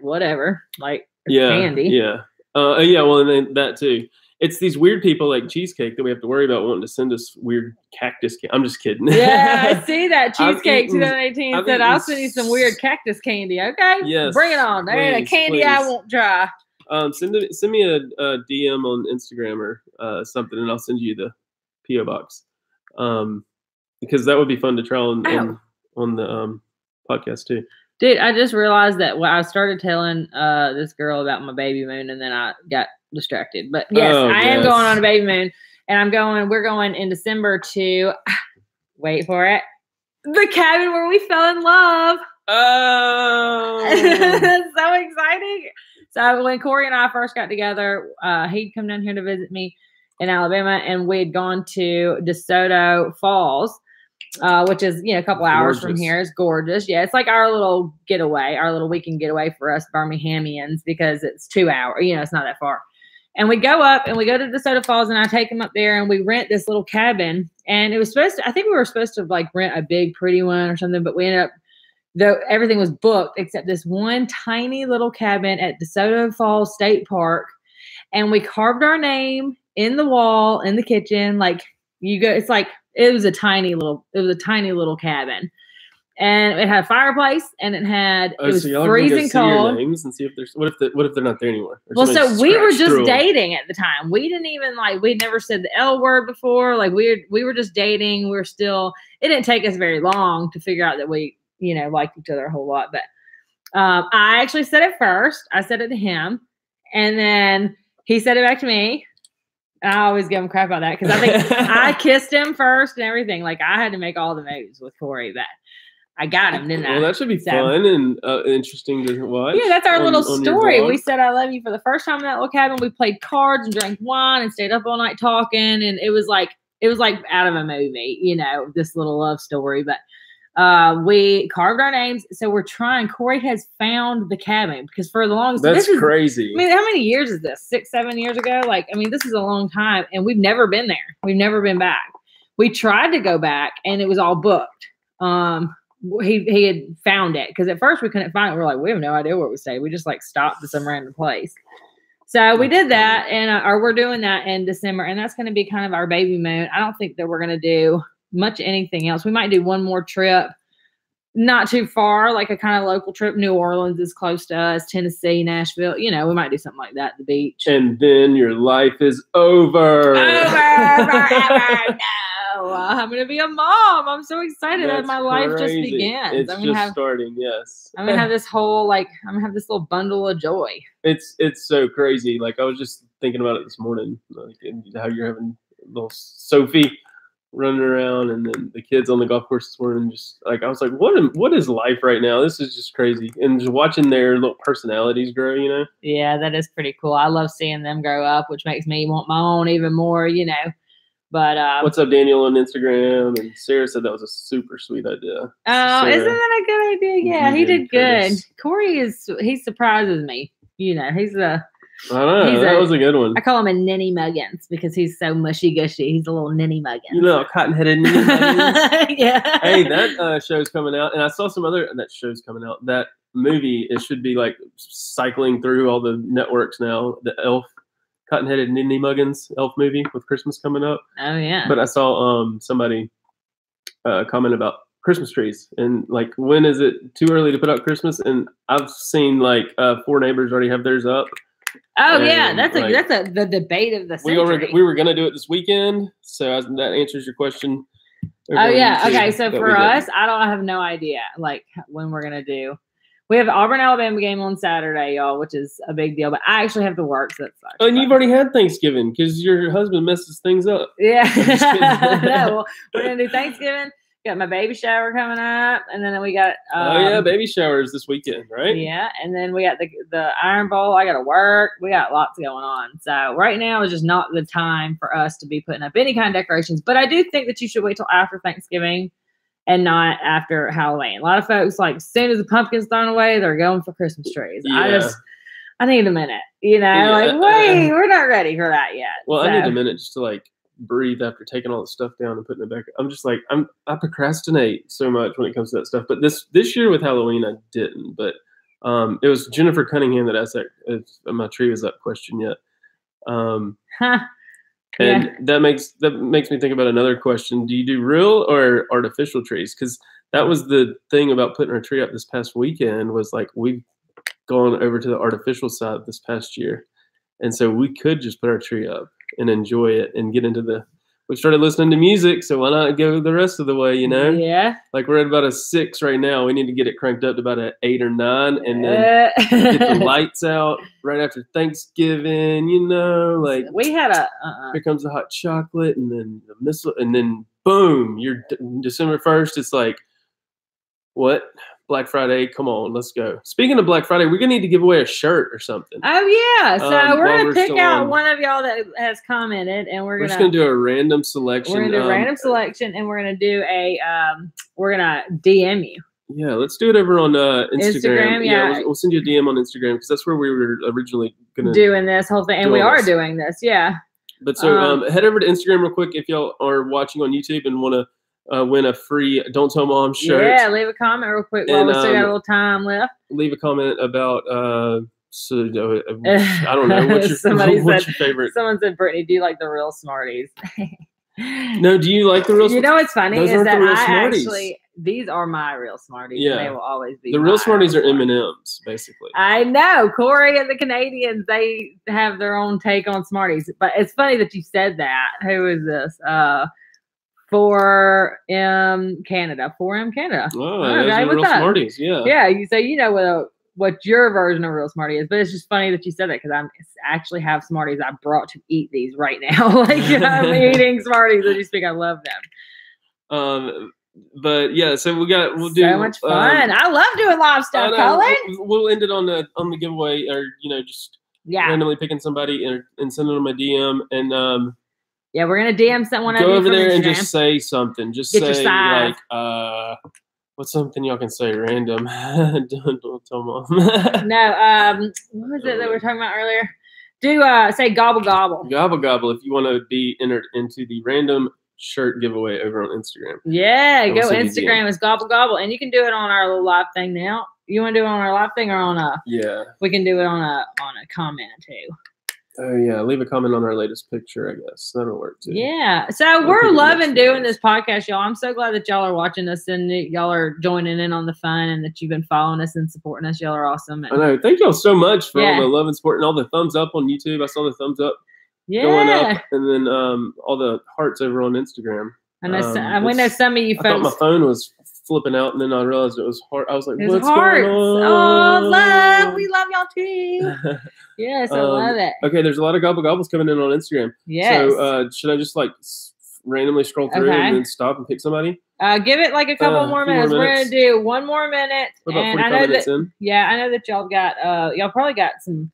whatever. Like candy. Yeah. Well, and then that too. It's these weird people like Cheesecake that we have to worry about wanting to send us weird cactus candy. I'm just kidding. Yeah, I see that. Cheesecake 2018 said, I'll send you some weird cactus candy. Okay? Yes. Bring it on. There ain't a candy I won't try. Send me a DM on Instagram or something, and I'll send you the P.O. box. Because that would be fun to try on the podcast too. Dude, I just realized that I started telling this girl about my baby moon, and then I got distracted. But yes, I am going on a baby moon, and we're going in December to, wait for it, the cabin where we fell in love. Oh. So exciting. So when Corey and I first got together, he'd come down here to visit me in Alabama, and we had gone to DeSoto Falls, which is, a couple hours from here. It's gorgeous. Yeah, it's like our little getaway, our little weekend getaway for us Birminghamians, because it's 2 hours. It's not that far. And we go up and we go to DeSoto Falls, and I take him up there, and we rent this little cabin. And it was I think we were supposed to like rent a big, pretty one or something, but we ended up, though everything was booked except this one tiny little cabin at DeSoto Falls State Park. And we carved our name in the wall in the kitchen. Like it's like, it was a tiny little cabin, and it had a fireplace, and it was freezing cold. Names and see if there's what if they're not there anymore? Well, so we were just dating at the time. We didn't even we'd never said the L word before. Like we were just dating. It didn't take us very long to figure out that we liked each other a whole lot. But I actually said it first. I said it to him, and then he said it back to me. I always give him crap about that because I think I kissed him first and everything. Like I had to make all the moves with Corey, but I got him, didn't I? Well, that should be So- fun and interesting to watch. Yeah, that's our little on your story. vlog. We said I love you for the first time in that little cabin. We played cards and drank wine and stayed up all night talking, and it was like out of a movie, you know, this little love story. But we carved our names, so we're trying. Corey has found the cabin because for the longest, That's this is crazy. I mean, how many years is this? 6, 7 years ago? Like, I mean, this is a long time, and we've never been there. We've never been back. We tried to go back, and it was all booked. He had found it because at first we couldn't find it. We're like, we have no idea where we stayed. We just like stopped at some random place. So we did that, and or we're doing that in December, and that's going to be kind of our baby moon. I don't think that we're going to do much anything else. We might do one more trip. Not too far, like a kind of local trip. New Orleans is close to us, Tennessee, Nashville. You know, we might do something like that at the beach. And then your life is over. Forever. No, I'm gonna be a mom. I'm so excited that That's my life just crazy. begins. It's I'm gonna just have starting. Yes. I'm gonna have this whole I'm gonna have this little bundle of joy. It's so crazy. Like I was just thinking about it this morning, like and how you're having little Sophie running around, and then the kids on the golf course this morning. Just like I was like, what is life right now? This is just crazy, and just watching their little personalities grow. You know. Yeah, that is pretty cool. I love seeing them grow up, which makes me want my own even more. You know. But What's up, Daniel, on Instagram? And Sarah said that was a super sweet idea. oh, Sarah. isn't that a good idea? Yeah, he Yeah, did good. Curtis. Corey he surprises me. You know, I know that was a good one. I call him a ninny muggins because he's so mushy gushy. He's a little ninny muggins. You know, cotton-headed ninny. Yeah. Hey, that show's coming out, and I saw some other that show's coming out. That movie, it should be like cycling through all the networks now. The Elf, cotton-headed ninny muggins Elf movie with Christmas coming up. Oh yeah. But I saw somebody comment about Christmas trees and like when is it too early to put out Christmas? And I've seen like 4 neighbors already have theirs up. Oh yeah, and, that's like, the debate of the We century. were gonna do it this weekend, so that answers your question. Oh yeah. Okay. So That for we did. us, I have no idea like when we're gonna do. We have the Auburn Alabama game on Saturday, y'all, which is a big deal. But I actually have to work, so that sucks. Oh, and you've already had Thanksgiving because your husband messes things up. Yeah. just kidding. No, well, we're gonna do Thanksgiving. Got my baby shower coming up, and then we got Oh yeah, baby showers this weekend, right? yeah, and then we got the Iron Bowl. I got to work. We got lots going on. So right now is just not the time for us to be putting up any kind of decorations. But I do think that you should wait till after Thanksgiving and not after Halloween. A lot of folks like as soon as the pumpkin's thrown away, they're going for Christmas trees. Yeah. I need a minute. You know, Yeah, like wait, we're not ready for that yet. Well, So- I need a minute just to like breathe after taking all the stuff down and putting it back. I'm just like I procrastinate so much when it comes to that stuff. But this year with Halloween, I didn't. But it was Jennifer Cunningham that asked that if my tree was up question yet. Huh. And Yeah. that makes me think about another question. Do you do real or artificial trees? Because that was the thing about putting our tree up this past weekend was like we've gone over to the artificial side this past year. And so we could just put our tree up and enjoy it and get into we started listening to music. So why not go the rest of the way, you know? Yeah. Like we're at about a 6 right now. We need to get it cranked up to about an 8 or 9 and then get the lights out right after Thanksgiving, you know, like we had a here comes the hot chocolate and then the missile and then boom, you're December 1st. It's like, what? Black Friday, come on, let's go. Speaking of Black Friday, we're gonna need to give away a shirt or something. Oh yeah, so we're while gonna we're pick still out on. one of y'all that has commented, and We're just gonna do a random selection. we're gonna do a random selection, and we're gonna do a we're gonna DM you. Yeah, let's do it over on Instagram. Instagram, yeah. We'll send you a DM on Instagram because that's where we were originally gonna. Doing this whole thing, and do we all are this. doing this, yeah. But so head over to Instagram real quick if y'all are watching on YouTube and want to win a free Don't Tell Mom shirt. Yeah, leave a comment real quick while And, we still got a little time left. Leave a comment about I don't know what's your Somebody what's said- your favorite. Someone said, Brittany, do you like the real Smarties? No, do you like the real? You know what's funny Those is aren't that the real I Smarties. actually these are my real Smarties. Yeah. And they will always be The real my Smarties are real M&Ms, basically. I know Corey and the Canadians, they have their own take on Smarties, but it's funny that you said that. Who is this? 4M Canada. 4M Canada. Oh, Okay, those are the what's real up? Smarties. Yeah. Yeah, you say you know what your version of real Smartie is, but it's just funny that you said that because I actually have Smarties I brought to eat these right now. Like I'm eating Smarties as you speak. I love them. But yeah, so we'll do so much fun. I love doing live stuff, Colin. We'll end it on the giveaway, or just randomly picking somebody and sending them a DM, and yeah, we're gonna DM someone. Go over there Instagram. and just say something. Just Get say like what's something y'all can say random. don't tell mom. No, what was it that we were talking about earlier? Do say gobble gobble. Gobble gobble if you want to be entered into the random shirt giveaway over on Instagram. Yeah, go Instagram is gobble gobble, and you can do it on our little live thing now. You want to do it on our live thing or on a? Yeah. We can do it on a comment too. Oh yeah, leave a comment on our latest picture. I guess that'll work too. Yeah, so we're loving doing this podcast, y'all. I'm so glad that y'all are watching us and y'all are joining in on the fun, and that you've been following us and supporting us. Y'all are awesome. And, I know. Thank y'all so much for all the love and support and all the thumbs up on YouTube. I saw the thumbs up going up, and then all the hearts over on Instagram. I know. We know some of you folks. I thought my phone was flipping out, and then I realized it was heart. I was like, "What's hearts. going on?" Oh, love! We love y'all too. Yes, I love it. Okay, there's a lot of gobble gobbles coming in on Instagram. Yes. So should I just like randomly scroll through and then stop and pick somebody? Give it like a couple more minutes. We're gonna do one more minute. About 45 minutes in. Yeah, I know that y'all got y'all probably got some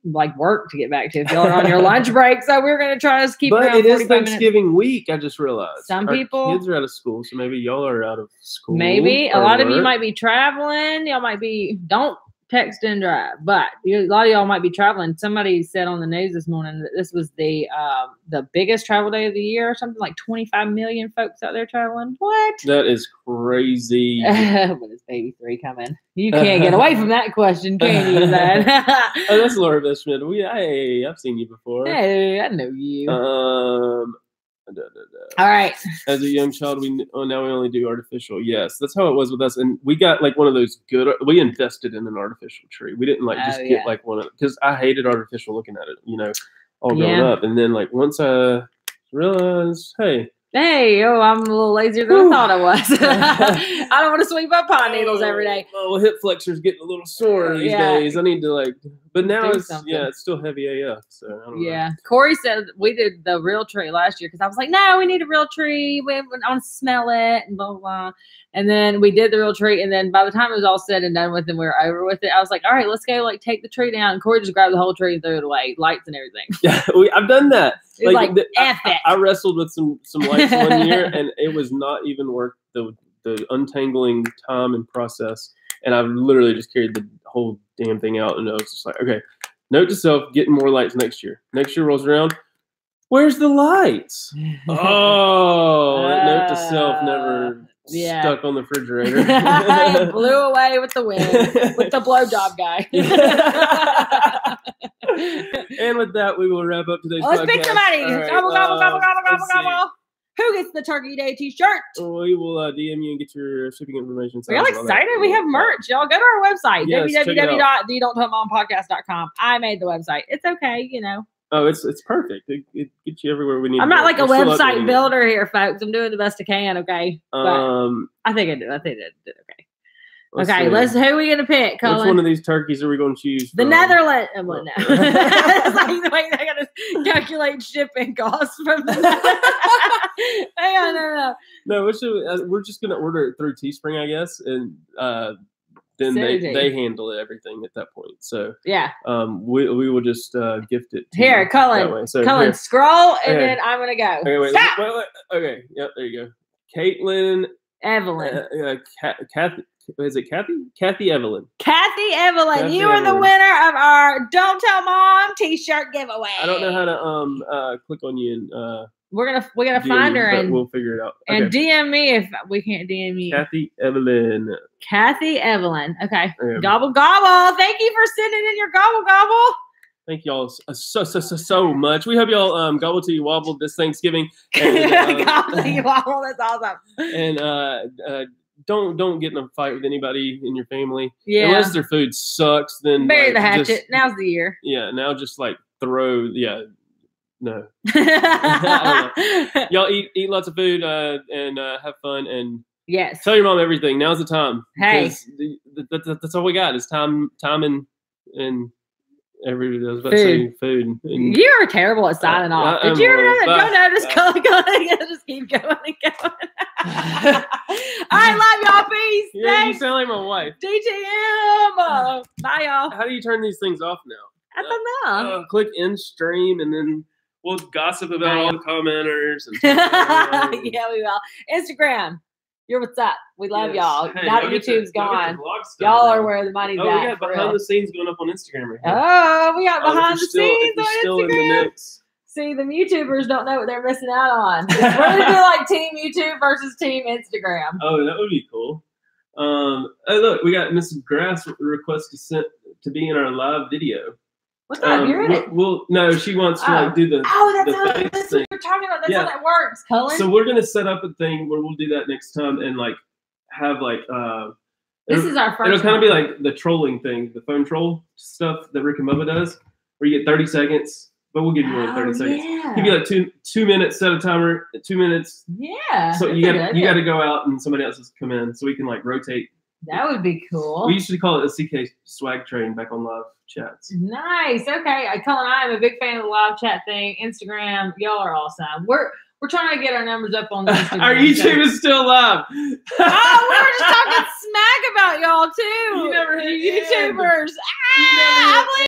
like work to get back to if y'all are on your lunch break. So we're gonna try to keep. But it is Thanksgiving week. I just realized some people kids are out of school, so maybe y'all are out of school. Maybe a lot of you might be traveling. Y'all might be don't text and drive, but a lot of y'all might be traveling. Somebody said on the news this morning that this was the biggest travel day of the year, or something like 25 million folks out there traveling. What? That is crazy. When is baby 3 coming? You can't get away from that question, can you, man? Oh, that's Laura Bishop. Hey, I've seen you before. Hey, I know you. All right. As a young child, now we only do artificial. Yes, that's how it was with us, and we got like one of those good. We invested in an artificial tree. We didn't get like one of, because I hated artificial looking at it, all growing up, and then like once I realized, hey, I'm a little lazier than I thought I was. I don't want to sweep up pine needles every day. Oh, hip flexor's getting a little sore these days. I need to but now it's still heavy AF. So I don't know. Corey said we did the real tree last year because I was like, no, we need a real tree. I want to smell it and blah, blah, blah. And then we did the real tree. And then by the time it was all said and done with and we were over with it, I was like, all right, let's go take the tree down. And Corey just grabbed the whole tree and threw it away, lights and everything. Yeah, I've done that. F it. I wrestled with some lights one year, and it was not even worth the untangling time and process. And I literally just carried the whole damn thing out, and I was just like, okay, note to self, getting more lights next year. Next year rolls around. Where's the lights? Oh, that note to self never stuck on the refrigerator. Blew away with the wind with the blowjob guy. And with that, we will wrap up today's podcast. Let's pick somebody. Right, gobble, gobble, gobble, gobble, gobble, gobble. Who gets the Turkey Day t-shirt? We will DM you and get your shipping information. Are y'all excited? We have merch. Y'all go to our website, www.thedon'ttellmompodcast.com. I made the website. It's okay, Oh, it's perfect. It gets you everywhere we need. I'm not like a website builder here, folks. I'm doing the best I can, okay? But I think I did. I think I did okay. Okay, who are we gonna pick, Colin? Which one of these turkeys are we gonna choose? The Netherlands. Well, no. It's like the way they gotta calculate shipping costs from the Hang on, no. No, we're just gonna order it through Teespring, I guess, and then they handle everything at that point. So yeah, we will just gift it. Here, Colin. So Colin, scroll, and then I'm gonna go. Okay, wait. Okay, yep, there you go. Caitlin, Evelyn, Kathy. Is it Kathy? Kathy Evelyn. Kathy Evelyn, you are the winner of our Don't Tell Mom t-shirt giveaway. I don't know how to click on you and we gotta find her and we'll figure it out. Okay. And DM me if we can't DM you. Kathy Evelyn. Kathy Evelyn. Okay. Gobble gobble. Thank you for sending in your gobble gobble. Thank y'all so much. We hope y'all gobble till you wobble this Thanksgiving. And, gobble till you wobble. That's awesome. And don't get in a fight with anybody in your family. Yeah. Unless their food sucks, then bury the hatchet. Now's the year. Yeah. Now just throw. Yeah. No. Y'all eat lots of food and have fun and yes. Tell your mom everything. Now's the time. Hey. That's all we got is time and Everybody does. About saying food. And, you are terrible at signing off. Did you ever know that? Don't notice. Just keep going and going. All right, love y'all. Peace. Yeah, Thanks. you sound like my wife. DTM. Bye, y'all. How do you turn these things off now? I don't know. Click in stream, and then we'll gossip about all the commenters. And yeah, we will. Instagram. You're what's up. We love y'all. Hey, now that YouTube's gone, y'all are where the money's at. We got behind the scenes going up on Instagram right here. Oh, we got behind the scenes on still in the Instagram. mix. See, the YouTubers don't know what they're missing out on. It's really be like Team YouTube versus Team Instagram. Oh, that would be cool. Oh, look, we got Mrs. Grass request to be in our live video. What's that? You're in it. No, she wants to do the. Oh, that's what you're talking about. That's how that works, Cullen. So we're gonna set up a thing where we'll do that next time and like have like this is our first. It'll kind of be like the trolling thing, the phone troll stuff that Rick and Bubba does, where you get 30 seconds. But we'll give you more than 30 seconds. Yeah. Give you like two minutes, set a timer, 2 minutes. Yeah. So you got to go out and somebody else has to come in, so we can like rotate. That would be cool. We used to call it a CK swag train back on live chats. Nice. Okay. Cullen, I am a big fan of the live chat thing. Instagram, y'all are awesome. We're trying to get our numbers up on Instagram. Our YouTube is still live. Oh, we were just talking smack about y'all too. You never hit YouTubers. I believe